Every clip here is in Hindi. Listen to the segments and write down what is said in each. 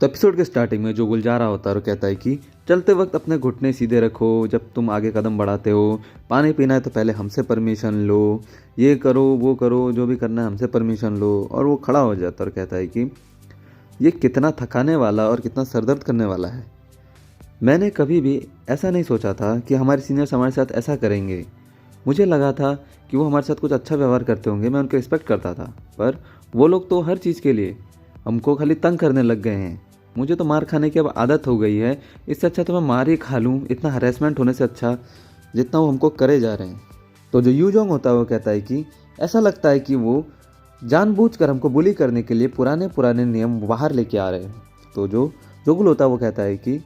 तो एपिसोड के स्टार्टिंग में जोगुल जा रहा होता है और कहता है कि चलते वक्त अपने घुटने सीधे रखो, जब तुम आगे कदम बढ़ाते हो, पानी पीना है तो पहले हमसे परमिशन लो, ये करो वो करो, जो भी करना है हमसे परमिशन लो। और वो खड़ा हो जाता है और कहता है कि ये कितना थकाने वाला और कितना सरदर्द करने वाला है। मैंने कभी भी ऐसा नहीं सोचा था कि हमारे सीनियर्स हमारे साथ ऐसा करेंगे। मुझे लगा था कि वो हमारे साथ कुछ अच्छा व्यवहार करते होंगे, मैं उनको रिस्पेक्ट करता था, पर वो लोग तो हर चीज़ के लिए हमको खाली तंग करने लग गए हैं। मुझे तो मार खाने की अब आदत हो गई है, इससे अच्छा तो मैं मार ही खा लूँ, इतना हरेसमेंट होने से अच्छा जितना वो हमको करे जा रहे हैं। तो जो यूजोंग होता है वो कहता है कि ऐसा लगता है कि वो जानबूझकर हमको बुली करने के लिए पुराने पुराने नियम बाहर लेके आ रहे हैं। तो जो जोगुल होता है वो कहता है कि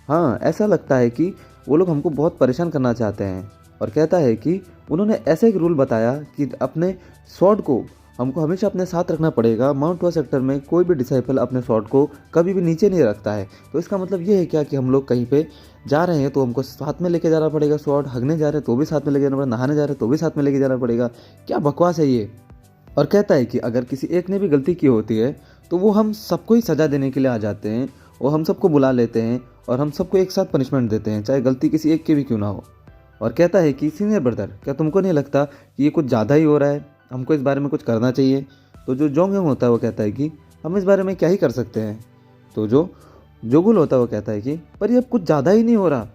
हाँ, ऐसा लगता है कि वो लोग हमको बहुत परेशान करना चाहते हैं, और कहता है कि उन्होंने ऐसे एक रूल बताया कि अपने स्वॉर्ड को हमको हमेशा अपने साथ रखना पड़ेगा। माउंट वा सेक्टर में कोई भी डिसाइपल अपने स्वॉर्ड को कभी भी नीचे नहीं रखता है। तो इसका मतलब ये है क्या कि हम लोग कहीं पे जा रहे हैं तो हमको साथ में लेके जाना पड़ेगा स्वॉर्ड, हगने जा रहे हैं तो भी साथ में लेके जाना पड़ेगा, नहाने जा रहे हैं तो भी साथ में लेके जाना पड़ेगा। क्या बकवास है ये। और कहता है कि अगर किसी एक ने भी गलती की होती है तो वो हम सबको ही सज़ा देने के लिए आ जाते हैं, और हम सबको बुला लेते हैं और हम सबको एक साथ पनिशमेंट देते हैं, चाहे गलती किसी एक की भी क्यों ना हो। और कहता है कि सीनियर ब्रदर, क्या तुमको नहीं लगता कि ये कुछ ज़्यादा ही हो रहा है, हमको इस बारे में कुछ करना चाहिए। तो जो जोंगयोंग होता है वो कहता है कि हम इस बारे में क्या ही कर सकते हैं। तो जो जोगुल होता है वो कहता है कि पर ये अब कुछ ज़्यादा ही नहीं हो रहा,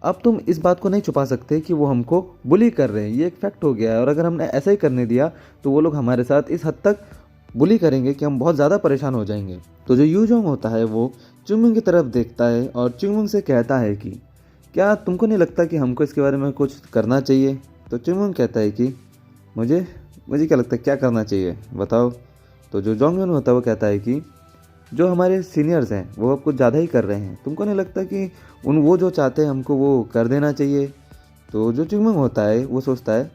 अब तुम इस बात को नहीं छुपा सकते कि वो हमको बुली कर रहे हैं, ये एक फैक्ट हो गया है। और अगर हमने ऐसा ही करने दिया तो वो लोग हमारे साथ इस हद तक बुली करेंगे कि हम बहुत ज़्यादा परेशान हो जाएंगे। तो जो यूजोंग होता है वो चुंगमुंग की तरफ देखता है और चुंगमुंग से कहता है कि क्या तुमको नहीं लगता कि हमको इसके बारे में कुछ करना चाहिए। तो चुंगमुंग कहता है कि मुझे मुझे क्या लगता है क्या करना चाहिए बताओ। तो जो जोंगयोन होता है वो कहता है कि जो हमारे सीनियर्स हैं वो अब कुछ ज़्यादा ही कर रहे हैं, तुमको नहीं लगता कि वो जो चाहते हैं हमको वो कर देना चाहिए। तो जो चुंगमुंग होता है वो सोचता है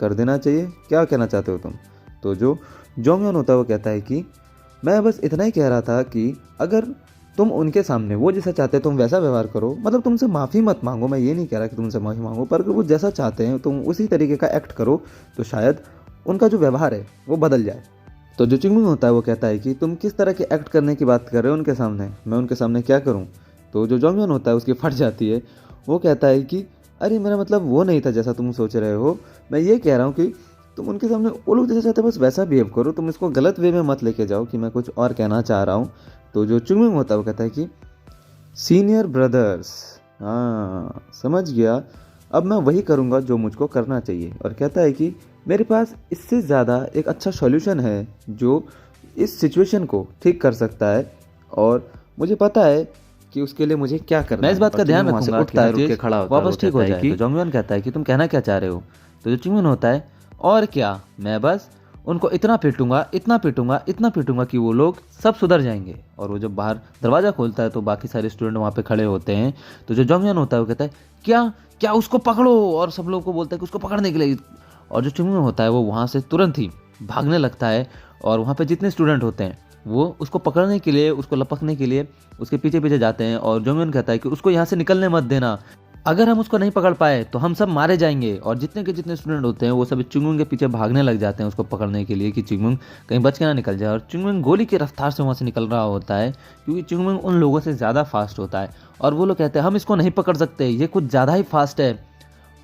कर देना चाहिए, क्या कहना चाहते हो तुम। तो जो जोंगयोन होता है वो कहता है कि मैं बस इतना ही कह रहा था कि अगर तुम उनके सामने वो जैसा चाहते हैं तुम वैसा व्यवहार करो, मतलब तुमसे माफ़ी मत मांगो, मैं ये नहीं कह रहा कि तुमसे माफ़ी मांगो, पर अगर वो जैसा चाहते हैं तुम उसी तरीके का एक्ट करो तो शायद उनका जो व्यवहार है वो बदल जाए। तो जो चुंगमुंग होता है वो कहता है कि तुम किस तरह के एक्ट करने की बात कर रहे हो उनके सामने, मैं उनके सामने क्या करूं। तो जो जोंगयोन होता है उसकी फट जाती है, वो कहता है कि अरे मेरा मतलब वो नहीं था जैसा तुम सोच रहे हो, मैं ये कह रहा हूँ कि तुम उनके सामने वो लोग जैसा चाहते हैं बस वैसा बिहेव करो, तुम इसको गलत वे में मत लेके जाओ कि मैं कुछ और कहना चाह रहा हूँ। तो जो चुंगमुंग होता है वो कहता है कि सीनियर ब्रदर्स, हाँ समझ गया, अब मैं वही करूँगा जो मुझको करना चाहिए। और कहता है कि मेरे पास इससे ज़्यादा एक अच्छा सॉल्यूशन है जो इस सिचुएशन को ठीक कर सकता है, और मुझे पता है कि उसके लिए मुझे क्या करना है। मैं इस बात का ध्यान रखूंगा कि उठता है, रुक के खड़ा होता है, वापस ठीक हो जाए। तो जोंगयोन कहता है कि तुम कहना क्या चाह रहे हो। तो जो चिंगमुन होता है और क्या, मैं बस उनको इतना पीटूंगा इतना पीटूंगा इतना पीटूंगा कि वो लोग सब सुधर जाएंगे। और वो जब बाहर दरवाज़ा खोलता है तो बाकी सारे स्टूडेंट वहाँ पे खड़े होते हैं। तो जो जोंगयोन होता है वो कहता है क्या क्या उसको पकड़ो, और सब लोग को बोलता है कि उसको पकड़ने के लिए। और जो चिंगमुन होता है वो वहाँ से तुरंत ही भागने लगता है, और वहाँ पे जितने स्टूडेंट होते हैं वो उसको पकड़ने के लिए, उसको लपकने के लिए उसके पीछे पीछे जाते हैं। और जोंगयोन कहता है कि उसको यहाँ से निकलने मत देना, अगर हम उसको नहीं पकड़ पाए तो हम सब मारे जाएंगे। और जितने के जितने स्टूडेंट होते हैं वो सब चुंगमुंग के पीछे भागने लग जाते हैं उसको पकड़ने के लिए कि चुंगमुंग कहीं बच के ना निकल जाए। और चुंगमुंग गोली की रफ्तार से वहाँ से निकल रहा होता है, क्योंकि चुंगमुंग उन लोगों से ज़्यादा फास्ट होता है। और वो लोग कहते हैं हम इसको नहीं पकड़ सकते, ये कुछ ज़्यादा ही फास्ट है,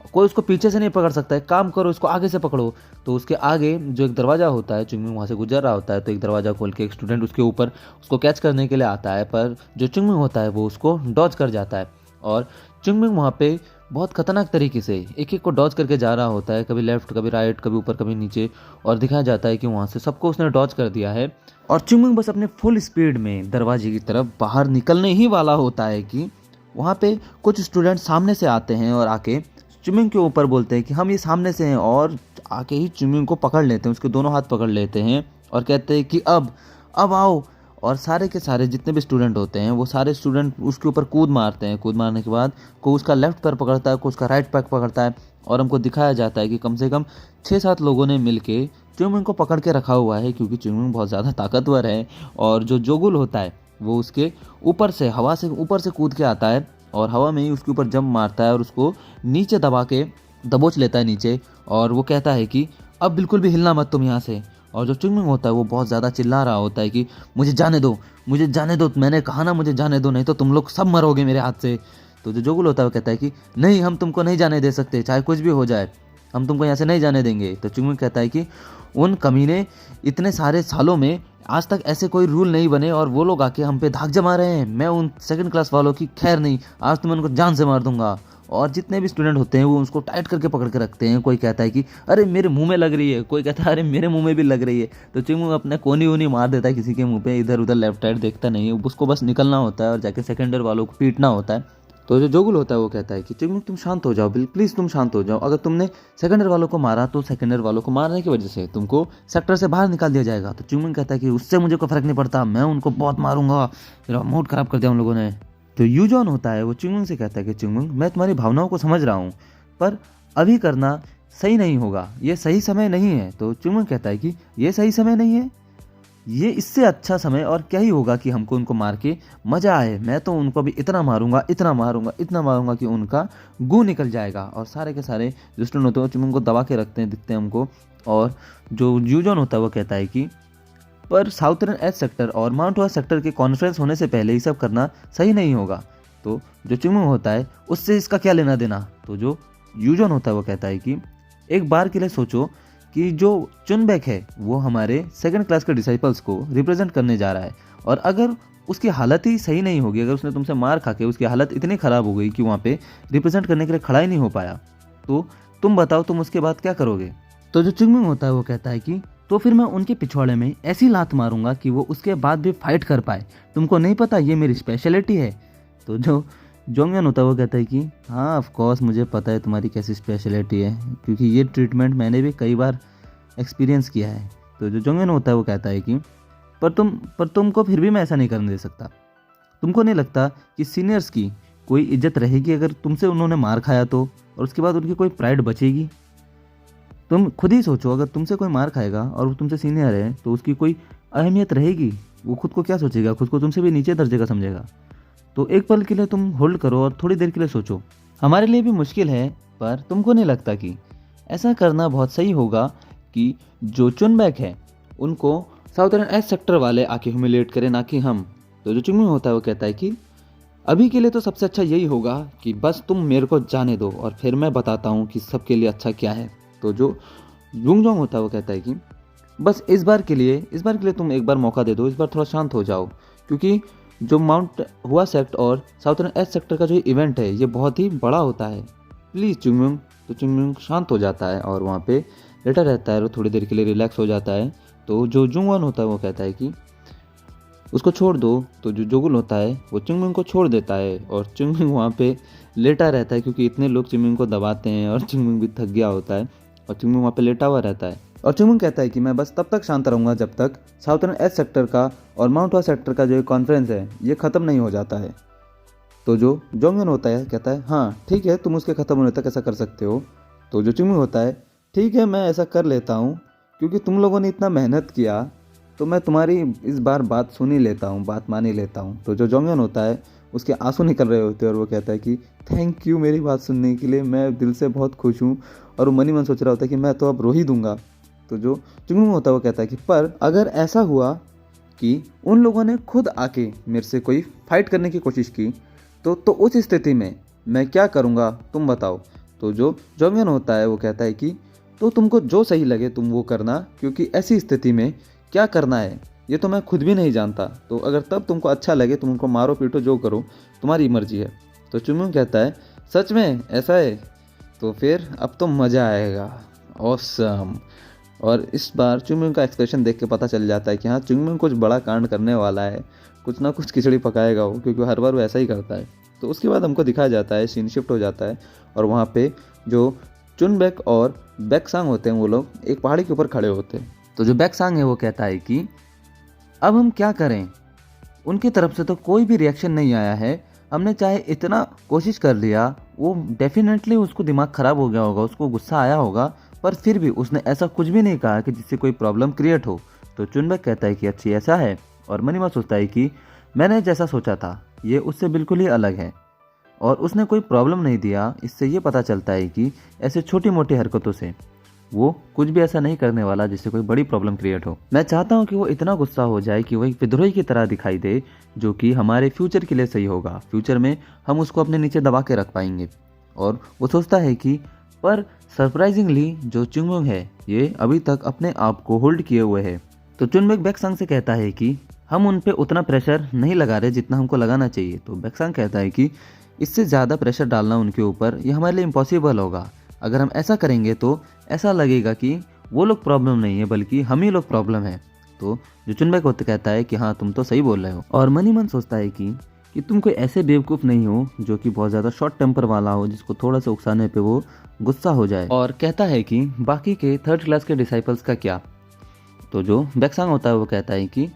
कोई उसको पीछे से नहीं पकड़ सकता है, काम करो इसको आगे से पकड़ो। तो उसके आगे जो एक दरवाज़ा होता है, चुंगमुंग वहाँ से गुजर रहा होता है, तो एक दरवाज़ा खोल के एक स्टूडेंट उसके ऊपर उसको कैच करने के लिए आता है, पर जो चुंगमुंग होता है वो उसको डॉज कर जाता है। और चुंगमुंग वहाँ पे बहुत खतरनाक तरीके से एक एक को डॉज करके जा रहा होता है, कभी लेफ्ट कभी राइट कभी ऊपर कभी नीचे, और दिखाया जाता है कि वहाँ से सबको उसने डॉज कर दिया है। और चुंगमुंग बस अपने फुल स्पीड में दरवाजे की तरफ बाहर निकलने ही वाला होता है कि वहाँ पे कुछ स्टूडेंट सामने से आते हैं और आके चुंगमुंग के ऊपर बोलते हैं कि हम ये सामने से हैं, और आके ही चुंगमुंग को पकड़ लेते हैं, उसके दोनों हाथ पकड़ लेते हैं और कहते हैं कि अब आओ। और सारे के सारे जितने भी स्टूडेंट होते हैं वो सारे स्टूडेंट उसके ऊपर कूद मारते हैं। कूद मारने के बाद कोई उसका लेफ्ट पैर पकड़ता है, कोई उसका राइट पैर पकड़ता है, और हमको दिखाया जाता है कि कम से कम 6-7 लोगों ने मिलके चुंगमुंग को पकड़ के रखा हुआ है, क्योंकि चुंगमुंग बहुत ज़्यादा ताकतवर है। और जो जोगुल होता है वो उसके ऊपर से हवा से ऊपर से कूद के आता है और हवा में ही उसके ऊपर जंप मारता है और उसको नीचे दबा के दबोच लेता है नीचे। और वो कहता है कि अब बिल्कुल भी हिलना मत तुम यहाँ से। और जो चुंगमिंग होता है वो बहुत ज़्यादा चिल्ला रहा होता है कि मुझे जाने दो, मुझे जाने दो, मैंने कहा ना मुझे जाने दो, नहीं तो तुम लोग सब मरोगे मेरे हाथ से। तो जो जोगुल होता है वो कहता है कि नहीं, हम तुमको नहीं जाने दे सकते, चाहे कुछ भी हो जाए, हम तुमको यहाँ से नहीं जाने देंगे। तो चुंगमिंग कहता है कि उन कमीने इतने सारे सालों में आज तक ऐसे कोई रूल नहीं बने और वो लोग आके हम पे धाक जमा रहे हैं। मैं उन सेकंड क्लास वालों की खैर नहीं, आज तो मैं उनको जान से मार दूंगा। और जितने भी स्टूडेंट होते हैं वो उसको टाइट करके पकड़ के रखते हैं। कोई कहता है कि अरे मेरे मुंह में लग रही है, कोई कहता है अरे मेरे मुंह में भी लग रही है। तो चिंगू अपने कोनी वोनी मार देता है किसी के मुंह पे, इधर उधर लेफ्ट राइट देखता नहीं है, उसको बस निकलना होता है और जाके सेकंड ईयर वालों को पीटना होता है। तो जो जोगुल होता है वो कहता है कि चिंगू तुम शांत हो जाओ, प्लीज़ तुम शांत हो जाओ। अगर तुमने सेकंड ईयर वालों को मारा तो सेकंड ईयर वालों को मारने की वजह से तुमको सेक्टर से बाहर निकाल दिया जाएगा। तो चिंगू कहता है कि उससे मुझे कोई फर्क नहीं पड़ता, मैं उनको बहुत मारूंगा, मेरा मूड खराब कर दिया उन लोगों ने। तो यूजॉन होता है वो चिंगमुंग से कहता है कि चिंगमुंग मैं तुम्हारी भावनाओं को समझ रहा हूँ, पर अभी करना सही नहीं होगा, ये सही समय नहीं है। तो चिंगमुंग कहता है कि ये सही समय नहीं है, ये इससे अच्छा समय और क्या ही होगा कि हमको उनको मार के मज़ा आए। मैं तो उनको भी इतना मारूंगा, इतना मारूंगा, इतना मारूंगा कि उनका गू निकल जाएगा। और सारे के सारे जो स्टूडेंट होते हैं वो चिंगमुंग को दबा के रखते हैं, दिखते हैं हमको। और जो यूजॉन होता है वो कहता है कि पर साउथर्न एज सेक्टर और माउंट हुआ सेक्टर के कॉन्फ्रेंस होने से पहले ये सब करना सही नहीं होगा। तो जो चिंगमुंग होता है उससे इसका क्या लेना देना। तो जो यूजॉन होता है वो कहता है कि एक बार के लिए सोचो कि जो चुनबैक है वो हमारे सेकंड क्लास के डिसाइपल्स को रिप्रेजेंट करने जा रहा है, और अगर उसकी हालत ही सही नहीं होगी, अगर उसने तुमसे मार खा के उसकी हालत इतनी ख़राब हो गई कि वहाँ पे रिप्रेजेंट करने के लिए खड़ा ही नहीं हो पाया, तो तुम बताओ तुम उसके बाद क्या करोगे। तो जो चिंगमुंग होता है वो कहता है कि तो फिर मैं उनके पिछवाड़े में ऐसी लात मारूंगा कि वो उसके बाद भी फाइट कर पाए, तुमको नहीं पता ये मेरी स्पेशलिटी है। तो जो जोंगयन होता है वो कहता है कि हाँ ऑफ कोर्स मुझे पता है तुम्हारी कैसी स्पेशलिटी है, क्योंकि ये ट्रीटमेंट मैंने भी कई बार एक्सपीरियंस किया है। तो जो जोंगयन होता है वो कहता है कि पर तुमको फिर भी मैं ऐसा नहीं करने दे सकता। तुमको नहीं लगता कि सीनियर्स की कोई इज्जत रहेगी अगर तुमसे उन्होंने मार खाया तो, और उसके बाद उनकी कोई प्राइड बचेगी। तुम खुद ही सोचो, अगर तुमसे कोई मार खाएगा और वो तुमसे सीनियर है तो उसकी कोई अहमियत रहेगी? वो खुद को क्या सोचेगा, खुद को तुमसे भी नीचे दर्जे का समझेगा। तो एक पल के लिए तुम होल्ड करो और थोड़ी देर के लिए सोचो। हमारे लिए भी मुश्किल है, पर तुमको नहीं लगता कि ऐसा करना बहुत सही होगा कि जो चुनबैक है उनको साउथर्न एज सेक्टर वाले आके ह्यूमिलेट करें, ना कि हम। तो जो चिंगमुंग होता है वो कहता है कि अभी के लिए तो सबसे अच्छा यही होगा कि बस तुम मेरे को जाने दो और फिर मैं बताता हूँ कि सबके लिए अच्छा क्या है। तो जो यूंगजोंग होता है वो कहता है कि बस इस बार के लिए तुम एक बार मौका दे दो, इस बार थोड़ा शांत हो जाओ, क्योंकि जो माउंट हुआ सेक्ट और साउथर्न एज सेक्टर का जो इवेंट है ये बहुत ही बड़ा होता है, प्लीज़ चिंगमुंग। तो चिंगमुंग शांत हो जाता है और वहाँ पे लेटा रहता है और थोड़ी देर के लिए रिलैक्स हो जाता है। तो जो जुंगवन होता है वो कहता है कि उसको छोड़ दो। तो जो जोगुल होता है वो चिंगमुंग को छोड़ देता है और चिंगमुंग वहाँ पे लेटा रहता है, क्योंकि इतने लोग चिंगमुंग को दबाते हैं और चिंगमुंग भी थक गया होता है और चिंगमुंग वहाँ पे लेटा हुआ रहता है। और चिंगमुंग कहता है कि मैं बस तब तक शांत रहूँगा जब तक साउथर्न एज सेक्टर का और माउंट हुआ सेक्टर का जो कॉन्फ्रेंस है ये ख़त्म नहीं हो जाता है। तो जो जोंगयन होता है कहता है हाँ ठीक है, तुम उसके ख़त्म होने तक ऐसा कर सकते हो। तो जो चिंगमुंग होता है ठीक है, मैं ऐसा कर लेता हूँ, क्योंकि तुम लोगों ने इतना मेहनत किया तो मैं तुम्हारी इस बार बात सुन ही लेता हूँ, बात मान ही लेता हूँ। तो जो जोंगयन होता है उसके आंसू निकल रहे होते हैं और वो कहता है कि थैंक यू मेरी बात सुनने के लिए, मैं दिल से बहुत खुश हूँ। और वो मन ही मन सोच रहा होता है कि मैं तो अब रो ही दूंगा। तो जो चिंगमुंग होता है वो कहता है कि पर अगर ऐसा हुआ कि उन लोगों ने खुद आके मेरे से कोई फाइट करने की कोशिश की तो उस स्थिति में मैं क्या करूँगा तुम बताओ। तो जो जोंगयन होता है वो कहता है कि तो तुमको जो सही लगे तुम वो करना, क्योंकि ऐसी स्थिति में क्या करना है ये तो मैं खुद भी नहीं जानता। तो अगर तब तुमको अच्छा लगे तुम उनको मारो पीटो जो करो, तुम्हारी मर्जी है। तो चिंगमुंग कहता है सच में ऐसा है, तो फिर अब तो मज़ा आएगा, ऑसम। और इस बार चिंगमुंग का एक्सप्रेशन देख के पता चल जाता है कि हाँ चिंगमुंग कुछ बड़ा कांड करने वाला है, कुछ ना कुछ खिचड़ी पकाएगा वो, क्योंकि हर बार वो ऐसा ही करता है। तो उसके बाद हमको दिखाया जाता है, सीन शिफ्ट हो जाता है और वहाँ पे जो चुनबैक और बैकसांग होते हैं वो लोग एक पहाड़ी के ऊपर खड़े होते हैं। तो जो बैकसांग है वो कहता है कि अब हम क्या करें, उनकी तरफ से तो कोई भी रिएक्शन नहीं आया है, हमने चाहे इतना कोशिश कर लिया, वो डेफिनेटली उसको दिमाग ख़राब हो गया होगा, उसको गुस्सा आया होगा, पर फिर भी उसने ऐसा कुछ भी नहीं कहा कि जिससे कोई प्रॉब्लम क्रिएट हो। तो चुनबैक कहता है कि अच्छी ऐसा है, और मनीमा सोचता है कि मैंने जैसा सोचा था ये उससे बिल्कुल ही अलग है और उसने कोई प्रॉब्लम नहीं दिया। इससे ये पता चलता है कि ऐसे छोटी मोटी हरकतों से वो कुछ भी ऐसा नहीं करने वाला जिससे कोई बड़ी प्रॉब्लम क्रिएट हो। मैं चाहता हूँ कि वो इतना गुस्सा हो जाए कि वो एक विद्रोही की तरह दिखाई दे, जो कि हमारे फ्यूचर के लिए सही होगा। फ्यूचर में हम उसको अपने नीचे दबा के रख पाएंगे। और वो सोचता है कि पर सरप्राइजिंगली जो चुंगमुंग है ये अभी तक अपने आप को होल्ड किए हुए है। तो चुनबेक बैक्सांग से कहता है कि हम उन पे उतना प्रेशर नहीं लगा रहे जितना हमको लगाना चाहिए। तो बैक्सांग कहता है कि इससे ज़्यादा प्रेशर डालना उनके ऊपर ये हमारे लिए इम्पॉसिबल होगा। अगर हम ऐसा करेंगे तो ऐसा लगेगा कि वो लोग प्रॉब्लम नहीं है बल्कि हम ही लोग प्रॉब्लम है। तो जो चुनबेक होते कहता है कि हाँ तुम तो सही बोल रहे हो। और मन ही मन सोचता है कि तुम कोई ऐसे बेवकूफ़ नहीं हो जो कि बहुत ज़्यादा शॉर्ट टेम्पर वाला हो, जिसको थोड़ा सा उकसाने पे वो गुस्सा हो जाए। और कहता है कि बाकी के 3rd क्लास के डिसाइपल्स का क्या। तो जो बैक्सांग होता है वो कहता है कि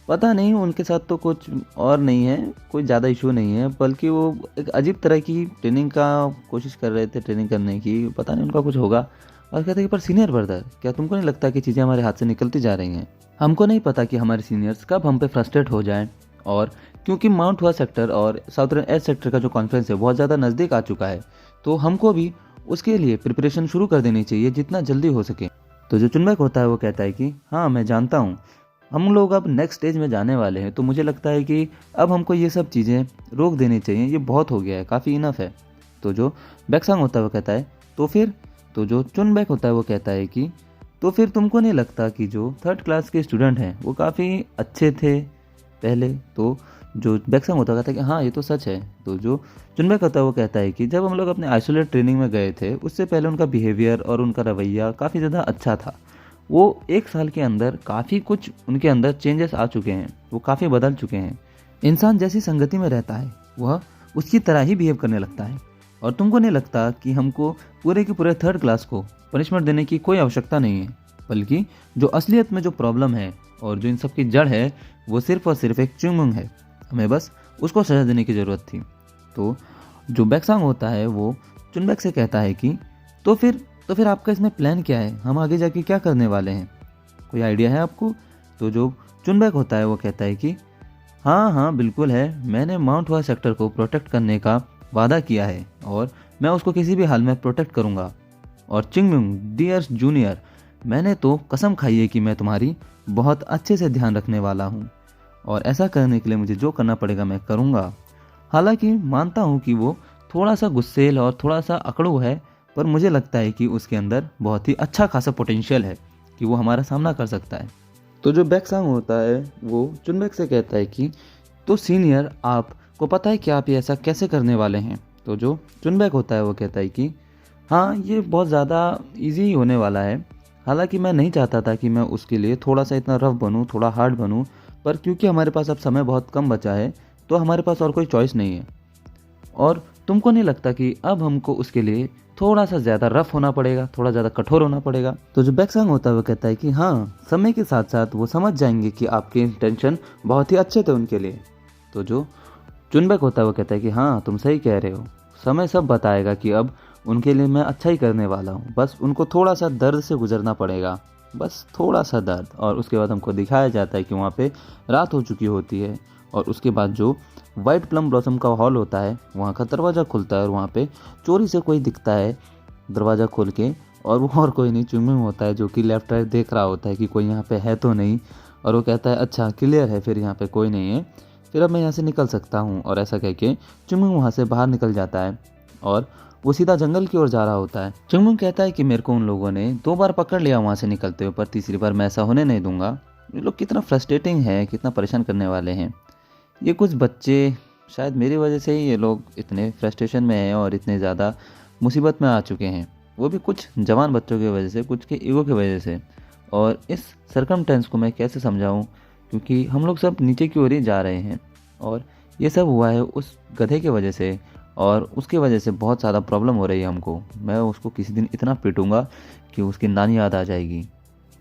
पता नहीं, उनके साथ तो कुछ और नहीं है, कोई ज़्यादा इशू नहीं है, बल्कि वो एक अजीब तरह की ट्रेनिंग का कोशिश कर रहे थे, ट्रेनिंग करने की, पता नहीं उनका कुछ होगा। और कहते हैं कि पर सीनियर ब्रदर, क्या तुमको नहीं लगता कि चीज़ें हमारे हाथ से निकलती जा रही हैं? हमको नहीं पता कि हमारे सीनियर्स कब हम पे फ्रस्ट्रेट हो जाएं। और क्योंकि माउंट हुआ सेक्टर और साउथर्न एज सेक्टर का जो कॉन्फ्रेंस है बहुत ज़्यादा नज़दीक आ चुका है, तो हमको भी उसके लिए प्रिपरेशन शुरू कर देनी चाहिए जितना जल्दी हो सके। तो जो चुनबेक होता है वो कहता है कि हाँ मैं जानता हूँ, हम लोग अब नेक्स्ट स्टेज में जाने वाले हैं, तो मुझे लगता है कि अब हमको ये सब चीज़ें रोक देनी चाहिए, ये बहुत हो गया है, काफ़ी इनफ है। तो जो बैक्सांग होता है वो कहता है तो फिर। तो जो चुनबेक होता है वो कहता है कि तो फिर तुमको नहीं लगता कि जो 3rd क्लास के स्टूडेंट हैं वो काफ़ी अच्छे थे पहले? तो जो बैक्सांग होता कहता है कि हाँ ये तो सच है। तो जो चुनबेक होता है वो कहता है कि जब हम लोग अपने आइसोलेट ट्रेनिंग में गए थे उससे पहले उनका बिहेवियर और उनका रवैया काफ़ी ज़्यादा अच्छा था। वो 1 साल के अंदर काफ़ी कुछ उनके अंदर चेंजेस आ चुके हैं, वो काफ़ी बदल चुके हैं। इंसान जैसी संगति में रहता है वह उसकी तरह ही बिहेव करने लगता है। और तुमको नहीं लगता कि हमको पूरे के पूरे 3rd क्लास को पनिशमेंट देने की कोई आवश्यकता नहीं है, बल्कि जो असलियत में जो प्रॉब्लम है और जो इन सब की जड़ है वो सिर्फ और सिर्फ एक चुंगमुंग है, हमें बस उसको सजा देने की ज़रूरत थी। तो जो बैक्सांग होता है वो चुनबेक से कहता है कि तो फिर आपका इसमें प्लान क्या है, हम आगे जाके क्या करने वाले हैं, कोई आइडिया है आपको? तो जो चुनबेक होता है वो कहता है कि हाँ बिल्कुल है, मैंने माउंट हुआ सेक्टर को प्रोटेक्ट करने का वादा किया है और मैं उसको किसी भी हाल में प्रोटेक्ट करूँगा। और चिंगमुंग डियर जूनियर, मैंने तो कसम खाई है कि मैं तुम्हारी बहुत अच्छे से ध्यान रखने वाला हूँ और ऐसा करने के लिए मुझे जो करना पड़ेगा मैं करूँगा। हालांकि मानता हूँ कि वो थोड़ा सा गुस्सेल और थोड़ा सा अकड़ू है, पर मुझे लगता है कि उसके अंदर बहुत ही अच्छा खासा पोटेंशियल है कि वो हमारा सामना कर सकता है। तो जो बैक्सांग होता है वो चुनबेक से कहता है कि तो सीनियर, आपको पता है कि आप ये ऐसा कैसे करने वाले हैं? तो जो चुनबेक होता है वो कहता है कि हाँ ये बहुत ज़्यादा इजी ही होने वाला है। हालांकि मैं नहीं चाहता था कि मैं उसके लिए थोड़ा सा इतना रफ बनूँ, थोड़ा हार्ड बनूँ, पर क्योंकि हमारे पास अब समय बहुत कम बचा है तो हमारे पास और कोई चॉइस नहीं है। और तुमको नहीं लगता कि अब हमको उसके लिए थोड़ा सा ज़्यादा रफ होना पड़ेगा, थोड़ा ज़्यादा कठोर होना पड़ेगा? तो जो बैक्सांग होता है वो कहता है कि हाँ, समय के साथ साथ वो समझ जाएंगे कि आपके इंटेंशन बहुत ही अच्छे थे उनके लिए। तो जो चुनबेक होता है वो कहता है कि हाँ तुम सही कह रहे हो, समय सब बताएगा कि अब उनके लिए मैं अच्छा ही करने वाला हूँ, बस उनको थोड़ा सा दर्द से गुजरना पड़ेगा, बस थोड़ा सा दर्द। और उसके बाद हमको दिखाया जाता है कि वहाँ पे रात हो चुकी होती है और उसके बाद जो वाइट प्लम ब्लॉसम का हॉल होता है वहाँ का दरवाज़ा खुलता है और वहाँ पे चोरी से कोई दिखता है दरवाज़ा खोल के, और वो और कोई नहीं चुंगमुंग होता है जो कि लेफ्ट राइट देख रहा होता है कि कोई यहाँ पे है तो नहीं। और वो कहता है अच्छा क्लियर है, फिर यहाँ पे कोई नहीं है, फिर अब मैं यहाँ से निकल सकता हूँ। और ऐसा कह के चुंगमुंग वहाँ से बाहर निकल जाता है और वो सीधा जंगल की ओर जा रहा होता है। चुंगमुंग कहता है कि मेरे को उन लोगों ने 2 बार पकड़ लिया वहाँ से निकलते हुए, पर तीसरी बार मैं ऐसा होने नहीं दूंगा। ये लोग कितना फ्रस्ट्रेटिंग है, कितना परेशान करने वाले हैं। ये कुछ बच्चे, शायद मेरी वजह से ही ये लोग इतने फ्रस्ट्रेशन में हैं और इतने ज़्यादा मुसीबत में आ चुके हैं, वो भी कुछ जवान बच्चों की वजह से, कुछ के ईगो की वजह से। और इस सरकमटेंस को मैं कैसे समझाऊं, क्योंकि हम लोग सब नीचे की ओर ही जा रहे हैं और ये सब हुआ है उस गधे की वजह से, और उसकी वजह से बहुत ज़्यादा प्रॉब्लम हो रही है हमको। मैं उसको किसी दिन इतना पीटूंगा कि उसकी नानी याद आ जाएगी।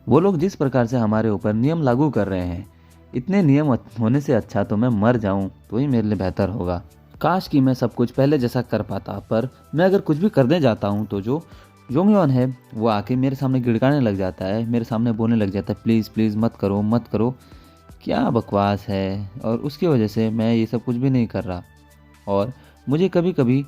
वो लोग जिस प्रकार से हमारे ऊपर नियम लागू कर रहे हैं, इतने नियम होने से अच्छा तो मैं मर जाऊं तो ही मेरे लिए बेहतर होगा। काश कि मैं सब कुछ पहले जैसा कर पाता, पर मैं अगर कुछ भी करने जाता हूं तो जो जोंगयोन है वो आके मेरे सामने गिड़गाने लग जाता है, मेरे सामने बोलने लग जाता है प्लीज़ प्लीज़ मत करो मत करो, क्या बकवास है। और उसकी वजह से मैं ये सब कुछ भी नहीं कर रहा। और मुझे कभी कभी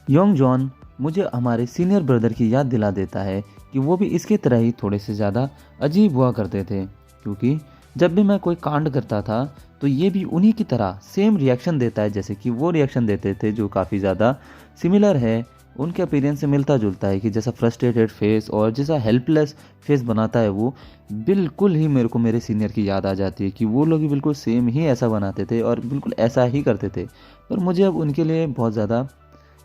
योंग जॉन मुझे हमारे सीनियर ब्रदर की याद दिला देता है कि वो भी इसके तरह ही थोड़े से ज़्यादा अजीब हुआ करते थे, क्योंकि जब भी मैं कोई कांड करता था तो ये भी उन्हीं की तरह सेम रिएक्शन देता है जैसे कि वो रिएक्शन देते थे, जो काफ़ी ज़्यादा सिमिलर है, उनके अपीयरेंस से मिलता जुलता है कि जैसा फ्रस्ट्रेटेड फेस और जैसा हेल्पलेस फेस बनाता है वो, बिल्कुल ही मेरे को मेरे सीनियर की याद आ जाती है कि वो लोग भी बिल्कुल सेम ही ऐसा बनाते थे और बिल्कुल ऐसा ही करते थे। पर मुझे अब उनके लिए बहुत ज़्यादा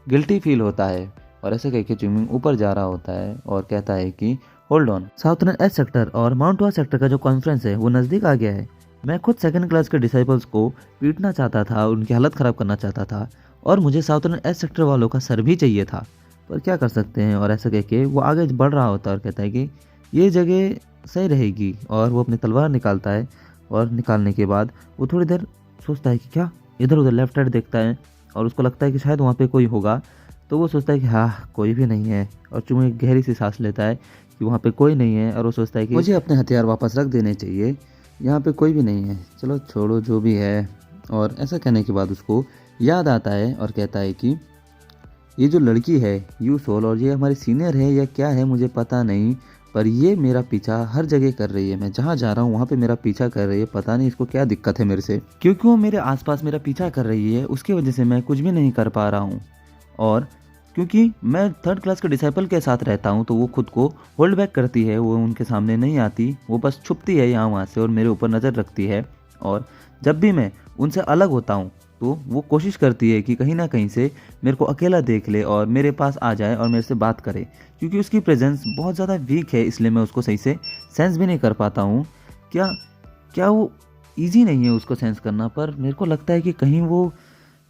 गिल्टी फील होता है। और ऐसे कह के च्युइंग ऊपर जा रहा होता है और कहता है कि hold on, southern S sector और माउंट हुआ सेक्टर का जो कॉन्फ्रेंस है वो नज़दीक आ गया है। मैं खुद सेकंड क्लास के डिसाइपल्स को पीटना चाहता था, उनकी हालत ख़राब करना चाहता था, और मुझे साउथर्न एस सेक्टर वालों का सर भी चाहिए था, पर क्या कर सकते हैं। और ऐसा कह के वो आगे बढ़ रहा होता है और कहता है कि ये जगह सही रहेगी, और वो अपनी तलवार निकालता है। और निकालने के बाद वो थोड़ी देर सोचता है कि क्या, इधर उधर लेफ्ट राइट देखता है और उसको लगता है कि शायद वहाँ पे कोई होगा, तो वो सोचता है कि हाँ कोई भी नहीं है, और चुम्मू एक गहरी सी सांस लेता है कि वहाँ पे कोई नहीं है, और वो सोचता है कि मुझे अपने हथियार वापस रख देने चाहिए, यहाँ पे कोई भी नहीं है, चलो छोड़ो जो भी है। और ऐसा कहने के बाद उसको याद आता है और कहता है कि ये जो लड़की है यू सोल, और ये हमारी सीनियर है या क्या है मुझे पता नहीं, पर ये मेरा पीछा हर जगह कर रही है, मैं जहाँ जा रहा हूँ वहाँ पे मेरा पीछा कर रही है, पता नहीं इसको क्या दिक्कत है मेरे से, क्योंकि वो मेरे आसपास मेरा पीछा कर रही है उसकी वजह से मैं कुछ भी नहीं कर पा रहा हूँ। और क्योंकि मैं थर्ड क्लास के डिसाइपल के साथ रहता हूँ तो वो खुद को होल्ड बैक करती है, वो उनके सामने नहीं आती, वो बस छुपती है यहाँ वहाँ से और मेरे ऊपर नज़र रखती है। और जब भी मैं उनसे अलग होता हूँ तो वो कोशिश करती है कि कहीं ना कहीं से मेरे को अकेला देख ले और मेरे पास आ जाए और मेरे से बात करे, क्योंकि उसकी प्रेजेंस बहुत ज़्यादा वीक है, इसलिए मैं उसको सही से सेंस भी नहीं कर पाता हूँ। क्या क्या वो ईजी नहीं है उसको सेंस करना, पर मेरे को लगता है कि कहीं वो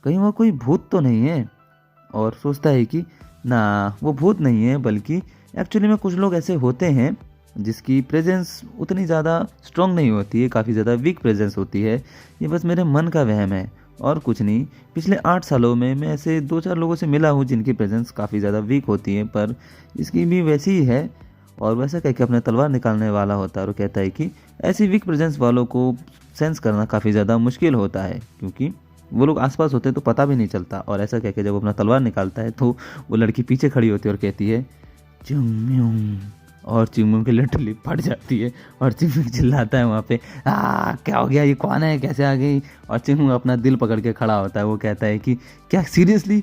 कोई भूत तो नहीं है। और सोचता है कि ना वो भूत नहीं है, बल्कि एक्चुअली में कुछ लोग ऐसे होते हैं जिसकी प्रेजेंस उतनी ज़्यादा स्ट्रॉन्ग नहीं होती है, काफ़ी ज़्यादा वीक प्रेजेंस होती है, ये बस मेरे मन का वहम है और कुछ नहीं। पिछले 8 सालों में मैं ऐसे 2-4 लोगों से मिला हूँ जिनकी प्रेजेंस काफ़ी ज़्यादा वीक होती है, पर इसकी भी वैसी ही है। और वैसा कह के अपने तलवार निकालने वाला होता है और कहता है कि ऐसी वीक प्रेजेंस वालों को सेंस करना काफ़ी ज़्यादा मुश्किल होता है, क्योंकि वो लोग आसपास होते हैं तो पता भी नहीं चलता। और ऐसा कह के जब अपना तलवार निकालता है तो वो लड़की पीछे खड़ी होती है और कहती है चिंगम्यूंग, और चिंगम्यूंग की लिटरली फट जाती है और चिंगम्यूंग चिल्लाता है वहाँ पे, क्या हो गया, ये कौन है, कैसे आ गई। और चिंगम्यूंग अपना दिल पकड़ के खड़ा होता है, वो कहता है कि क्या सीरियसली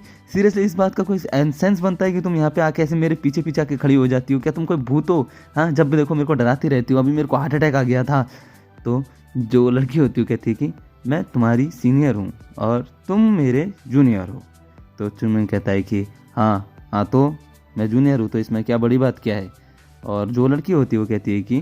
इस बात का कोई सेंस बनता है कि तुम यहाँ पे आके ऐसे मेरे पीछे पीछे आके खड़ी हो जाती हो, क्या तुम कोई भूत हो, हाँ जब भी देखो मेरे को डराती रहती हो, अभी मेरे को हार्ट अटैक आ गया था। तो जो लड़की होती है कहती है कि मैं तुम्हारी सीनियर हूँ और तुम मेरे जूनियर हो। तो चिंगम्यूंग कहता है कि हाँ तो मैं जूनियर हूँ तो इसमें क्या बड़ी बात क्या है। और जो लड़की होती है वो कहती है कि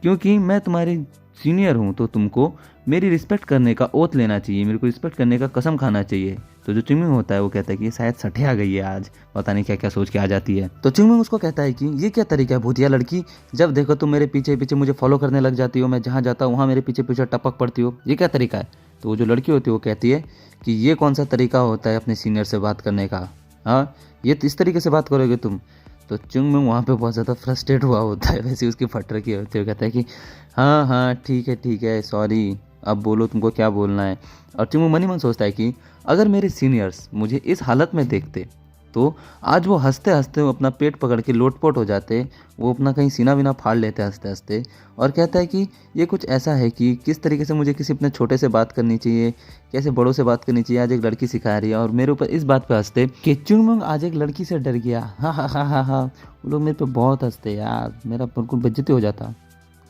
क्योंकि मैं तुम्हारी सीनियर हूँ तो तुमको मेरी रिस्पेक्ट करने का ओथ लेना चाहिए, मेरे को रिस्पेक्ट करने का कसम खाना चाहिए। तो जो चिंगम्यूंग होता है वो कहता है कि शायद सठे आ गई है आज, पता नहीं क्या क्या सोच के आ जाती है। तो चिंगम्यूंग उसको कहता है कि ये क्या तरीका है भूतिया लड़की, जब देखो तुम मेरे पीछे पीछे मुझे फॉलो करने लग जाती हो, मैं जहाँ जाता हूँ वहाँ मेरे पीछे पीछे टपक पड़ती हो, ये क्या तरीका है। तो वो जो लड़की होती है वो कहती है कि ये कौन सा तरीका होता है अपने सीनियर से बात करने का, हाँ ये इस तरीके से बात करोगे तुम। तो चिंगम्यूंग वहाँ पे बहुत ज़्यादा फ्रस्ट्रेट हुआ होता है, वैसे उसकी फट रखी होती है, कहता है कि हाँ ठीक है सॉरी, अब बोलो तुमको क्या बोलना है। और चिंगम्यूंग मन ही मन सोचता है कि अगर मेरे सीनियर्स मुझे इस हालत में देखते तो आज वो हंसते हंसते वो अपना पेट पकड़ के लोटपोट हो जाते, वो अपना कहीं सीना विना फाड़ लेते हंसते हंसते। और कहता है कि ये कुछ ऐसा है कि किस तरीके से मुझे किसी अपने छोटे से बात करनी चाहिए, कैसे बड़ों से बात करनी चाहिए, आज एक लड़की सिखा रही है और मेरे ऊपर इस बात पे हंसते कि चिंगम्यूंग आज एक लड़की से डर गया, हाँ वो लोग मेरे पे बहुत हंसते यार, मेरा बिल्कुल बेइज्जती हो जाता।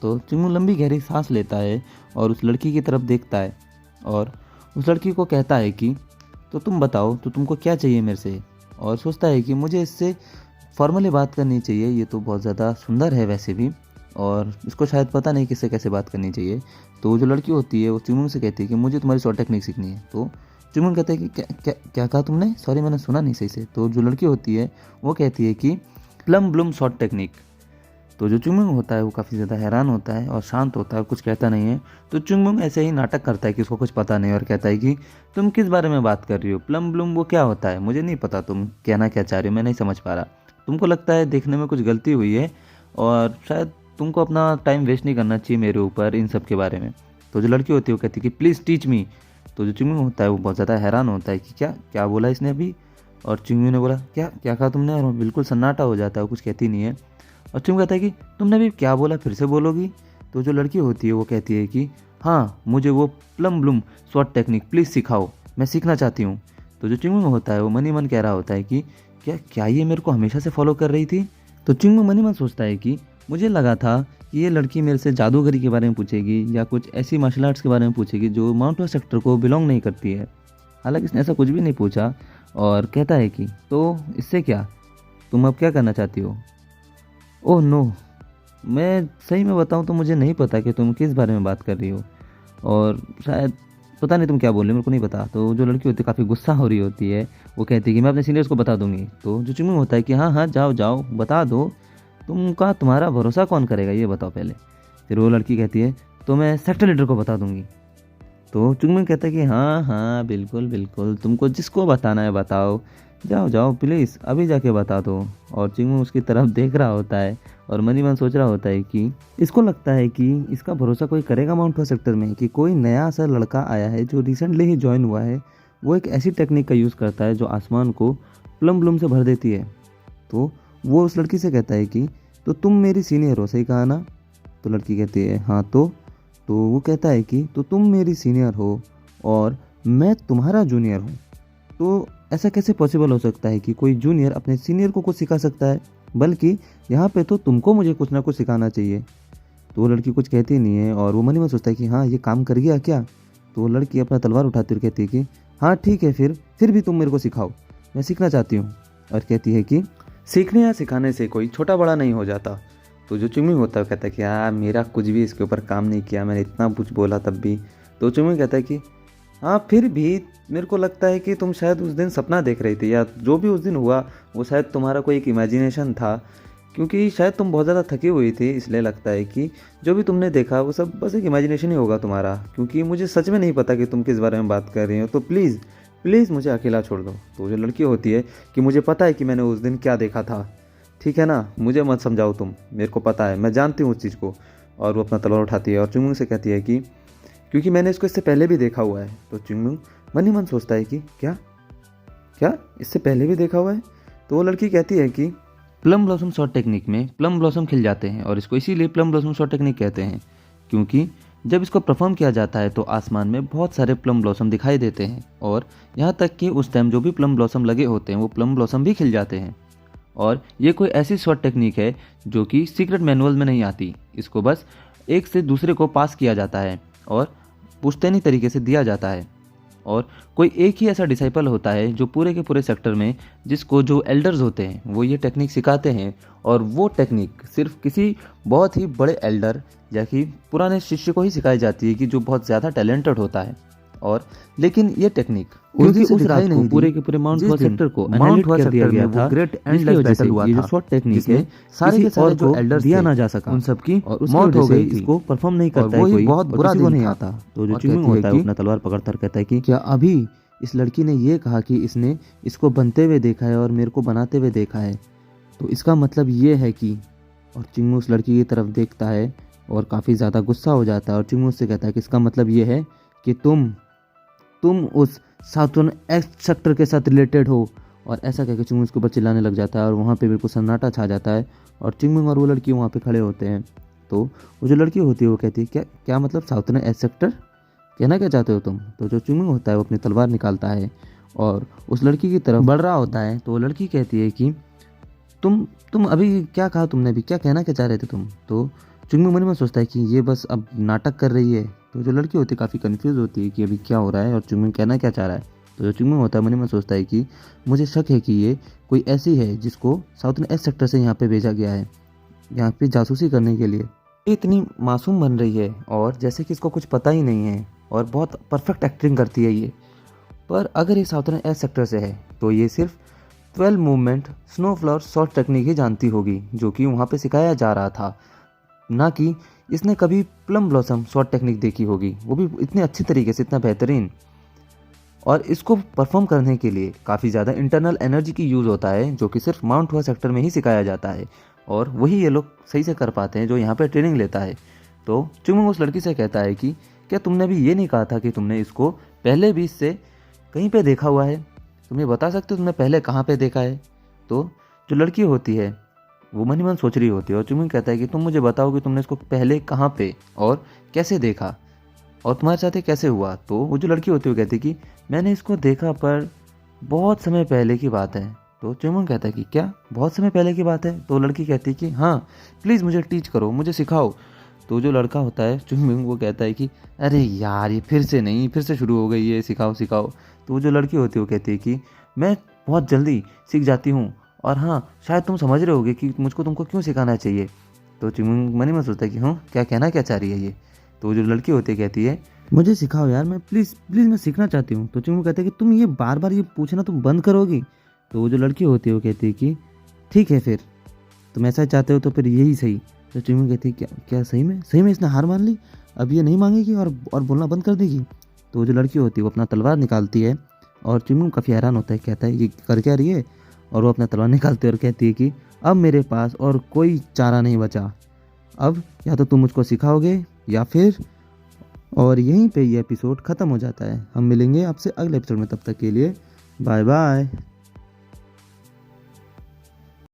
तो चिंगम्यूंग लंबी गहरी सांस लेता है और उस लड़की की तरफ देखता है और उस लड़की को कहता है कि तो तुम बताओ तो तुमको क्या चाहिए मेरे से। और सोचता है कि मुझे इससे फॉर्मली बात करनी चाहिए, ये तो बहुत ज़्यादा सुंदर है वैसे भी, और इसको शायद पता नहीं किससे कैसे बात करनी चाहिए। तो जो लड़की होती है वो चिंगम्यूंग से कहती है कि मुझे तुम्हारी शॉर्ट टेक्निक सीखनी है। तो चिंगम्यूंग कहता है कि क्या कहा तुमने, सॉरी मैंने सुना नहीं सही से। तो जो लड़की होती है वो कहती है कि प्लम ब्लूम शॉर्ट टेक्निक। तो जो चिंगम्यूंग होता है वो काफ़ी ज़्यादा हैरान होता है और शांत होता है और कुछ कहता नहीं है। तो चिंगम्यूंग ऐसे ही नाटक करता है कि उसको कुछ पता नहीं और कहता है कि तुम किस बारे में बात कर रही हो, प्लम ब्लूम वो क्या होता है, मुझे नहीं पता, तुम कहना क्या चाह रही हो, मैं नहीं समझ पा रहा। तुमको लगता है देखने में कुछ गलती हुई है और शायद तुमको अपना टाइम वेस्ट नहीं करना चाहिए मेरे ऊपर इन सब के बारे में। तो जो लड़की होती है वो कहती है कि प्लीज़ टीच मी। तो जो चिंगम्यूंग होता है वो बहुत ज़्यादा हैरान होता है कि क्या बोला इसने अभी। और चिंगमी ने बोला क्या क्या कहा तुमने, और बिल्कुल सन्नाटा हो जाता है, वो कुछ कहती नहीं है। और चिंगमी कहता है कि तुमने अभी क्या बोला, फिर से बोलोगी। तो जो लड़की होती है वो कहती है कि हाँ मुझे वो plum Bloom shot technique please सिखाओ, मैं सीखना चाहती हूँ। तो जो चिंगमी होता है वो मनी मन कह रहा होता है कि क्या क्या ये मेरे को हमेशा से फॉलो कर रही थी। तो चिंगमी मनी मन सोचता है कि मुझे लगा था कि ये लड़की मेरे से जादूगरी के बारे में पूछेगी या कुछ ऐसी मार्शल आर्ट्स के बारे में पूछेगी जो माउंट वेस्ट सेक्टर को बिलोंग नहीं करती है। हालांकि इसने ऐसा कुछ भी नहीं पूछा और कहता है कि तो इससे क्या, तुम अब क्या करना चाहती हो। ओह नो, मैं सही में बताऊं तो मुझे नहीं पता कि तुम किस बारे में बात कर रही हो, और शायद पता नहीं तुम क्या बोल रहे हो, मेरे को नहीं पता। तो जो लड़की होती है काफ़ी गुस्सा हो रही होती है, वो कहती है कि मैं अपने सीनियर्स को बता दूंगी। तो जो चिंगमी होता है कि हाँ हाँ जाओ जाओ बता दो, तुमका तुम्हारा भरोसा कौन करेगा ये बताओ पहले। फिर वो लड़की कहती है तो मैं सेक्टर लीडर को बता दूंगी। तो चिंगमी कहता है कि हाँ हाँ बिल्कुल बिल्कुल, तुमको जिसको बताना है बताओ, जाओ जाओ प्लीज़ अभी जाके बता दो। और चिंगमी उसकी तरफ देख रहा होता है और मनी मन सोच रहा होता है कि इसको लगता है कि इसका भरोसा कोई करेगा माउंट वेस्ट सेक्टर में, कि कोई नया सा लड़का आया है जो रिसेंटली ही ज्वाइन हुआ है, वो एक ऐसी टेक्निक का यूज़ करता है जो आसमान को प्लम ब्लूम से भर देती है। तो वो उस लड़की से कहता है कि तो तुम मेरी सीनियर हो, सही कहा ना। तो लड़की कहती है हाँ। तो वो कहता है कि तो तुम मेरी सीनियर हो और मैं तुम्हारा जूनियर हूँ, तो ऐसा कैसे पॉसिबल हो सकता है कि कोई जूनियर अपने सीनियर को कुछ सिखा सकता है, बल्कि यहाँ पे तो तुमको मुझे कुछ ना कुछ सिखाना चाहिए। तो वो लड़की कुछ कहती नहीं है और वो मन ही मन सोचता है कि हाँ ये काम कर गया क्या। तो वो लड़की अपना तलवार उठाती हुई कहती है कि हाँ ठीक है, फिर भी तुम मेरे को सिखाओ, मैं सीखना चाहती हूँ। और कहती है कि सीखने या सिखाने से कोई छोटा बड़ा नहीं हो जाता। तो जो चिंगमी होता है कहता है कि यार मेरा कुछ भी इसके ऊपर काम नहीं किया, मैंने इतना कुछ बोला तब भी। तो चिंगमी कहता है कि हाँ फिर भी मेरे को लगता है कि तुम शायद उस दिन सपना देख रही थी, या जो भी उस दिन हुआ वो शायद तुम्हारा कोई एक इमेजिनेशन था, क्योंकि शायद तुम बहुत ज़्यादा थकी हुई थी, इसलिए लगता है कि जो भी तुमने देखा वो सब बस एक इमेजिनेशन ही होगा तुम्हारा, क्योंकि मुझे सच में नहीं पता कि तुम किस बारे में बात कर रही हो, तो प्लीज़ प्लीज़ मुझे अकेला छोड़ दो। तो जो लड़की होती है कि मुझे पता है कि मैंने उस दिन क्या देखा था, ठीक है ना, मुझे मत समझाओ तुम, मेरे को पता है, मैं जानती हूँ उस चीज़ को। और वो अपना तलवार उठाती है और चिंगमी से कहती है कि क्योंकि मैंने इसको इससे पहले भी देखा हुआ है। तो चिंगमी मन ही मन सोचता है कि क्या क्या इससे पहले भी देखा हुआ है। तो वो लड़की कहती है कि प्लम ब्लॉसम शॉट टेक्निक में प्लम ब्लॉसम खिल जाते हैं और इसको इसीलिए प्लम ब्लॉसम शॉट टेक्निक कहते हैं, क्योंकि जब इसको परफॉर्म किया जाता है तो आसमान में बहुत सारे प्लम ब्लॉसम दिखाई देते हैं, और यहाँ तक कि उस टाइम जो भी प्लम ब्लॉसम लगे होते हैं वो प्लम ब्लॉसम भी खिल जाते हैं। और ये कोई ऐसी शॉट टेक्निक है जो कि सीक्रेट मैनुअल में नहीं आती, इसको बस एक से दूसरे को पास किया जाता है और पुश्तैनी तरीके से दिया जाता है। और कोई एक ही ऐसा डिसाइपल होता है जो पूरे के पूरे सेक्टर में, जिसको जो एल्डर्स होते हैं वो ये टेक्निक सिखाते हैं, और वो टेक्निक सिर्फ किसी बहुत ही बड़े एल्डर या कि पुराने शिष्य को ही सिखाई जाती है कि जो बहुत ज़्यादा टैलेंटेड होता है। और लेकिन ये टेक्निक उस रात को पूरे के पूरे माउंट वेस्ट सेक्टर को माउंट वेस्ट कर दिया गया था, ग्रेट एंडलेस बैटल हुआ था। ये जो शॉर्ट टेक्निक है सारे के सारे जो एल्डर्स दिया ना जा सका, उन सबकी मौत हो गई, इसको परफॉर्म नहीं करता है कोई, बहुत बुरा दिन नहीं आता। तो जो चिंगमी होता है अपना तलवार पकड़कर कहता है कि क्या अभी इस लड़की ने ये कहा कि इसने इसको बनते हुए देखा है और मेरे को बनाते हुए देखा है, तो इसका मतलब ये है कि। और चिंगमी उस लड़की की तरफ देखता है और काफ़ी ज़्यादा गुस्सा हो जाता है और चिंगमी उससे कहता है कि इसका मतलब ये है कि तुम उस साउथर्न एक्स सेक्टर के साथ रिलेटेड हो। और ऐसा कहकर चिंगमी उसके ऊपर चिल्लाने लग जाता है और वहाँ पे बिल्कुल सन्नाटा छा जाता है और चिंगमी और वो लड़की वहाँ पे खड़े होते हैं। तो वो जो लड़की होती है वो कहती है क्या क्या मतलब साउथर्न एक्स सेक्टर, कहना क्या चाहते हो तुम। तो जो चिंगमी होता है वो अपनी तलवार निकालता है और उस लड़की की तरफ बढ़ रहा होता है। तो वो लड़की कहती है कि तुम अभी क्या कहा, तुमने अभी क्या कहना क्या चाह रहे थे तुम। तो चिंगमी मन में सोचता है कि ये बस अब नाटक कर रही है। तो जो लड़की होती है काफ़ी कंफ्यूज होती है कि अभी क्या हो रहा है और चिंगमी कहना क्या चाह रहा है। तो जो चिंगमी होता है मन में सोचता है कि मुझे शक है कि ये कोई ऐसी है जिसको साउथर्न एस सेक्टर से यहाँ पे भेजा गया है, यहाँ पे जासूसी करने के लिए। ये इतनी मासूम बन रही है और जैसे कि इसको कुछ पता ही नहीं है और बहुत परफेक्ट एक्टिंग करती है ये। पर अगर ये साउथर्न एस सेक्टर से है तो ये सिर्फ 12 movement snow flower shot technique ही जानती होगी, जो कि वहाँ पे सिखाया जा रहा था, ना कि इसने कभी प्लम ब्लॉसम शॉट टेक्निक देखी होगी, वो भी इतने अच्छी तरीके से, इतना बेहतरीन। और इसको परफॉर्म करने के लिए काफ़ी ज़्यादा इंटरनल एनर्जी की यूज़ होता है, जो कि सिर्फ माउंट वेस्ट सेक्टर में ही सिखाया जाता है और वही ये लोग सही से कर पाते हैं जो यहाँ पे ट्रेनिंग लेता है। तो चिंगमी उस लड़की से कहता है कि क्या तुमने भी ये नहीं कहा था कि तुमने इसको पहले भी इससे कहीं पे देखा हुआ है। तुम ये बता सकते हो तुमने पहले कहाँ पे देखा है? तो जो लड़की होती है वो मन ही मन सोच रही होती है और चिंगमिंग कहता है कि तुम मुझे बताओ कि तुमने इसको पहले कहाँ पे और कैसे देखा और तुम्हारे साथ ये कैसे हुआ। तो वो जो लड़की होती है वो कहती है कि मैंने इसको देखा पर बहुत समय पहले की बात है। तो चिंगमिंग कहता है कि क्या बहुत समय पहले की बात है? तो लड़की कहती है कि हाँ, प्लीज़ मुझे टीच करो, मुझे सिखाओ। तो जो लड़का होता है चिंगमिंग वो कहता है कि अरे यार, ये फिर से नहीं, फिर से शुरू हो गई है, सिखाओ सिखाओ। तो वो जो लड़की होती है वो कहती है कि मैं बहुत जल्दी सीख जाती हूँ और हाँ, शायद तुम समझ रहे होगे कि मुझको तुमको क्यों सिखाना चाहिए। तो चिंगमिंग मन ही मन सोचता है कि हाँ, क्या कहना क्या चाह रही है ये। तो वो जो लड़की होती है कहती है मुझे सिखाओ यार, मैं प्लीज़ प्लीज़ मैं सीखना चाहती हूँ। तो चिंगमिंग कहता है कि तुम ये बार बार ये पूछना तुम बंद करोगी। तो वो जो लड़की होती है वो कहती है कि ठीक है, फिर तुम ऐसा चाहते हो तो फिर यही सही। तो चिंगमिंग कहती है क्या क्या सही में इसने हार मान ली? अब ये नहीं मांगेगी और बोलना बंद कर देगी। तो वो जो लड़की होती है वो अपना तलवार निकालती है और चिंगमिंग काफ़ी हैरान होता है, कहता है ये कर क्या रही है? और वो अपना तलवार निकालती है और कहती है कि अब मेरे पास और कोई चारा नहीं बचा, अब या तो तुम मुझको सिखाओगे या फिर। और यहीं पे ये एपिसोड ख़त्म हो जाता है। हम मिलेंगे आपसे अगले एपिसोड में, तब तक के लिए बाय बाय।